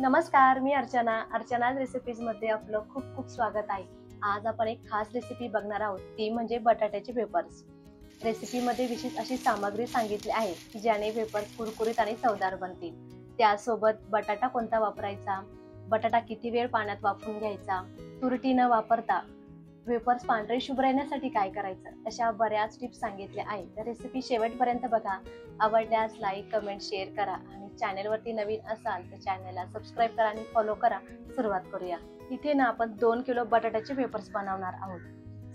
नमस्कार, मी अर्चनाज रेसिपीजमध्ये आपलं खूप खूप स्वागत आहे. आज आपण एक खास रेसिपी बघणार आहोत, ती म्हणजे बटाट्याचे वेफर्स. रेसिपीमध्ये विशेष अशी सामग्री सांगितली आहे की ज्याने वेफर्स कुरकुरीत आणि चवदार बनतील. त्यासोबत बटाटा कोणता वापरायचा, बटाटा किती वेळ पाण्यात वाफवून घ्यायचा, तुरटी न वापरता वेफर्स पांढरे शुभ्र राहण्यासाठी काय करायचं, अशा बऱ्याच टिप्स सांगितल्या आहेत. तर रेसिपी शेवटपर्यंत बघा. आवडल्यास लाईक, कमेंट, शेअर करा आणि चॅनलवरती नवीन असाल तर चॅनलला सबस्क्राईब करा आणि फॉलो करा. सुरुवात करूया. इथे ना आपण 2 किलो बटाट्याचे वेफर्स बनवणार आहोत.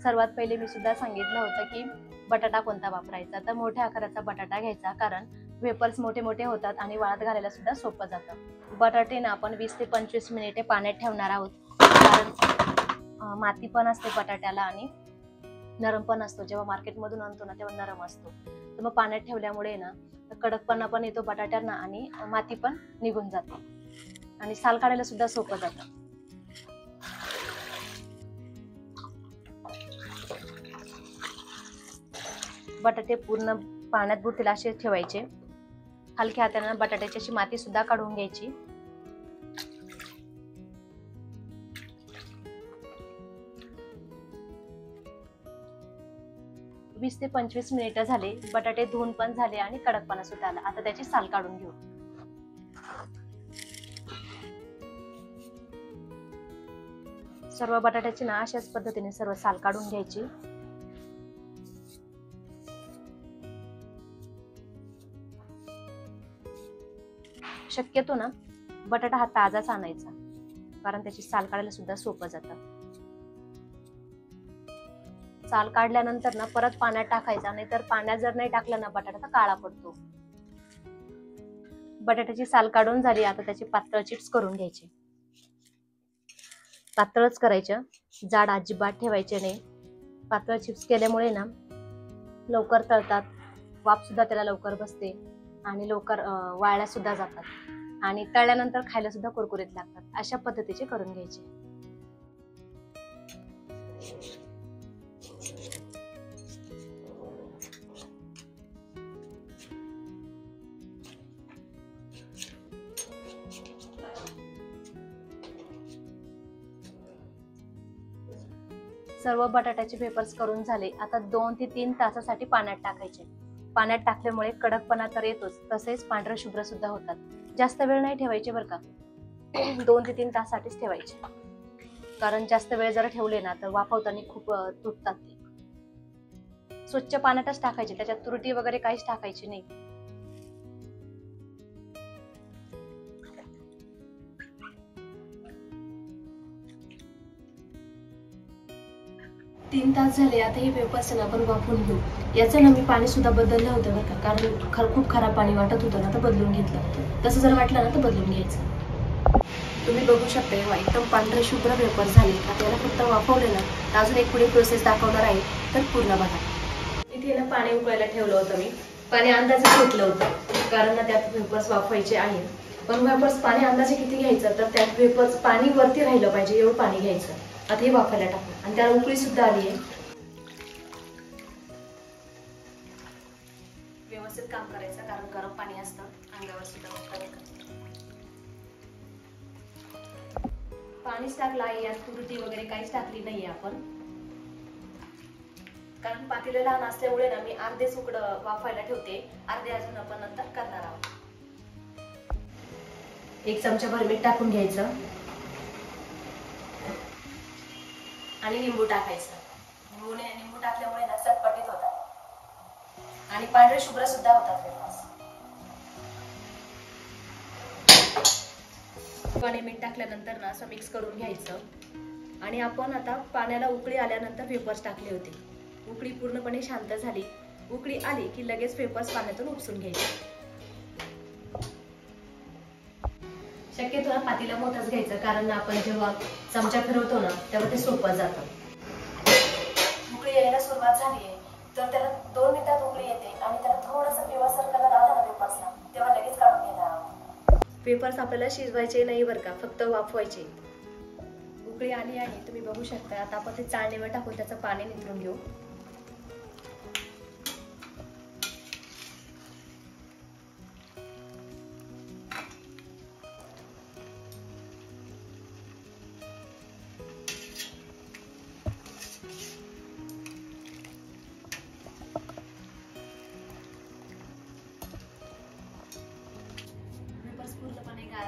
सर्वात पहिले मी सुद्धा सांगितलं होतं की बटाटा कोणता वापरायचा, तर मोठ्या आकाराचा बटाटा घ्यायचा, कारण वेफर्स मोठे मोठे होतात आणि वाळत घालायला सुद्धा सोपं जातं. बटाटे ना आपण 20 ते 25 मिनिटे पाण्यात ठेवणार आहोत, कारण माती पण असते बटाट्याला आणि नरम पण असतो. जेव्हा मार्केटमधून आणतो ना तेव्हा नरम असतो, तर मग पाण्यात ठेवल्यामुळे ना कडकपणा पण येतो बटाट्यांना आणि माती पण निघून जाते आणि साल काढायला सुद्धा सोपं जातं. बटाटे पूर्ण पाण्यात बुडतील असे ठेवायचे. हलक्या हाताने बटाट्याची अशी माती सुद्धा काढून घ्यायची. वीस ते 25 मिनिटं झाले. बटाटे धुवून पण झाले आणि कडकपणा सुद्धा आला. आता त्याची साल काढून घेऊ. सर्व बटाट्याची ना अशाच पद्धतीने सर्व साल काढून घ्यायची. शक्यतो ना बटाटा हा ताजाच आणायचा, कारण त्याची साल काढायला सुद्धा सोपं जातं. साल काढल्यानंतर ना परत पाण्यात टाकायचा, नाहीतर पाण्यात जर नाही टाकलं ना बटाटा तर काळा पडतो. बटाट्याची साल काढून झाली. आता त्याची पातळ चिप्स करून घ्यायचे. पातळच करायच्या, जाड अजिबात ठेवायचे नाही. पातळ चिप्स केल्यामुळे ना लवकर तळतात, वाफ सुद्धा त्याला लवकर बसते आणि लवकर वाळल्या सुद्धा जातात आणि तळल्यानंतर खायला सुद्धा कुरकुरीत लागतात. अशा पद्धतीचे करून घ्यायचे. सर्व बटाट्याचे वेफर्स करून झाले. आता 2 ते 3 तासासाठी पाण्यात टाकायचे. पाण्यात टाकल्यामुळे कडकपणा तर येतोच, तसेच पांढरं शुभ्र सुद्धा होतात. जास्त वेळ नाही ठेवायचे बरं का, 2 ते 3 तासासाठीच ठेवायचे, कारण जास्त वेळ जर ठेवले ना तर वाफवताना खूप तुटतात ते. स्वच्छ पाण्यातच टाकायचे, त्याच्यात तुरटी वगैरे काहीच टाकायची नाही. तीन तास झाले. आता हे वेफर्स ना आपण वाफवून घेऊ. याचं ना मी पाणी सुद्धा बदललं होतं बरं का, कारण खूप खराब पाणी वाटत होतं ना, तर बदलून घेतलं. तसं जर वाटलं ना तर बदलून घ्यायचं. तुम्ही बघू शकता एकदम पांढरे शुभ्र वेफर्स झाले. आता याला फक्त वाफवले ना तर अजून एक पुढे प्रोसेस दाखवणार आहे, तर पूर्ण बघा. इथे ना पाणी उकळायला ठेवलं होतं मी. पाणी अंदाजे घेतलं होतं, कारण ना त्यात वेफर्स वाफवायचे आहे. पण वेफर्स पाणी अंदाजे किती घ्यायचं, तर त्यात वेफर्स पाणी वरती राहिलं पाहिजे एवढं पाणी घ्यायचं. आता हे वाफायला टाकू आणि त्याला उकळी सुद्धा आली आहे. व्यवस्थित काम करायचं, कारण गरम पाणी असतं अंगावर सुद्धा. पाणीच टाकलं आहे, यात तुरटी वगैरे काहीच टाकली नाहीये आपण, कारण पातेलं लहान असल्यामुळे ना मी अर्धेच उकडं वाफायला ठेवते, अर्धे अजून आपण नंतर करणार आहोत. 1 चमचाभर मीठ टाकून घ्यायचं आणि लिंबू टाकायचं. लिंबू टाकल्यामुळे ना चटपटीत होतात आणि पांढरे शुभ्र सुद्धा होतात वेफर्स. पाणी मीठ टाकल्यानंतर ना असं मिक्स करून घ्यायचं आणि आपण आता पाण्याला उकळी आल्यानंतर वेफर्स टाकले होते. उकळी पूर्णपणे शांत झाली. उकळी आली की लगेच वेफर्स पाण्यातून उपसून घ्यायचे. शक्यतो ना पातेलं मोठंच घ्यायचं, कारण आपण जेव्हा चमचा फिरवतो ना तेव्हा ते सोपं जातं. उकळी यायला सुरुवात झाली आहे, तर त्याला 2 मिनिटात उकळी येते आणि त्याला थोडासा पिवळसर कलर आला ना वेफर्सला, तेव्हा लगेच काढून घेणार आहोत. वेफर्स आपल्याला शिजवायचे नाही बरं का, फक्त वाफवायचे. उकळी आली आहे, तुम्ही बघू शकता. आता आपण ते चाळणीवर टाकून त्याचं पाणी निथळून घेऊ.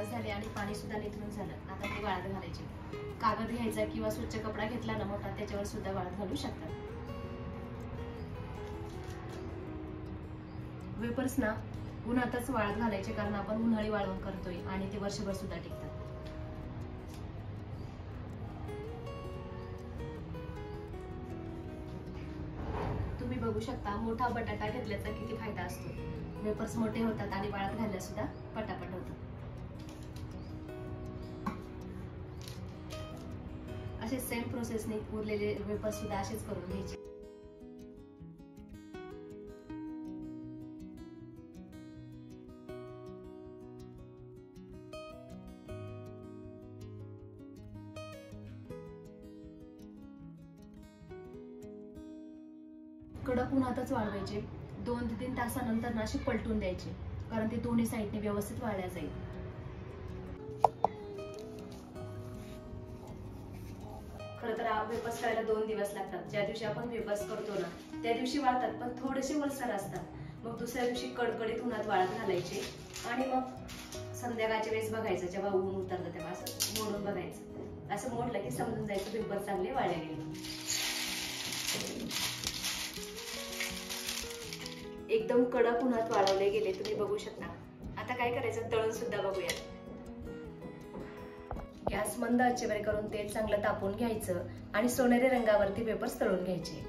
तास झाले आणि पाणी सुद्धा निथळून झालं. आता ते वाळत घालायचे. कागद घ्यायचा किंवा स्वच्छ कपडा घेतला ना मोठा, त्याच्यावर सुद्धा वाळत घालू शकतात. वेपर्स ना उन्हातच वाळत घालायचे, कारण आपण उन्हाळी वाळवण करतोय आणि ते वर्षभर सुद्धा टिकतात. तुम्ही बघू शकता मोठा बटाटा घेतल्याचा किती फायदा असतो. वेपर्स मोठे होतात आणि वाळत घालल्या सुद्धा पटापट होतात. असे सेम प्रोसेसने उरलेले वेपर्स सुद्धा असेच करून घ्यायचे. कडक उन्हातच वाळवायचे. 2 ते 3 तासानंतर ना अशी पलटून द्यायचे, कारण ते दोन्ही साईडने व्यवस्थित वाळल्या जाईल. खरं तर वेपर्स करायला 2 दिवस लागतात. ज्या दिवशी आपण वेपर्स करतो ना त्या दिवशी वाळतात, पण थोडेसे वलसर असतात. मग दुसऱ्या दिवशी कडकडीत उन्हात वाळत घालायचे आणि मग संध्याकाळच्या वेळेस बघायचं, जेव्हा ऊन उतरतं तेव्हा असं मोडून बघायचं. असं मोडलं की समजून जायचं वेपर चांगले वाळले गेले. एकदम कडक उन्हात वाळवले गेले, तुम्ही बघू शकता. आता काय करायचं, तळून सुद्धा बघूया. गॅस मंद आचेवर करून तेल चांगलं तापवून घ्यायचं आणि सोनेरी रंगावरती वेपर्स तळून घ्यायचे.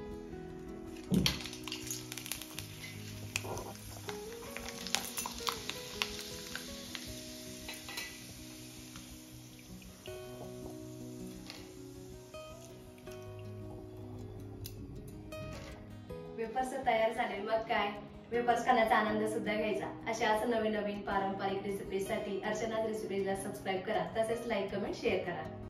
वेपर्स तयार झाले. मग काय, वेपर्स खाण्याचा आनंद सुद्धा घ्यायचा. अशाच नवीन नवीन पारंपरिक रेसिपीसाठी अर्चनाज रेसिपीजला सबस्क्राईब करा. तसेच लाईक, कमेंट, शेअर करा.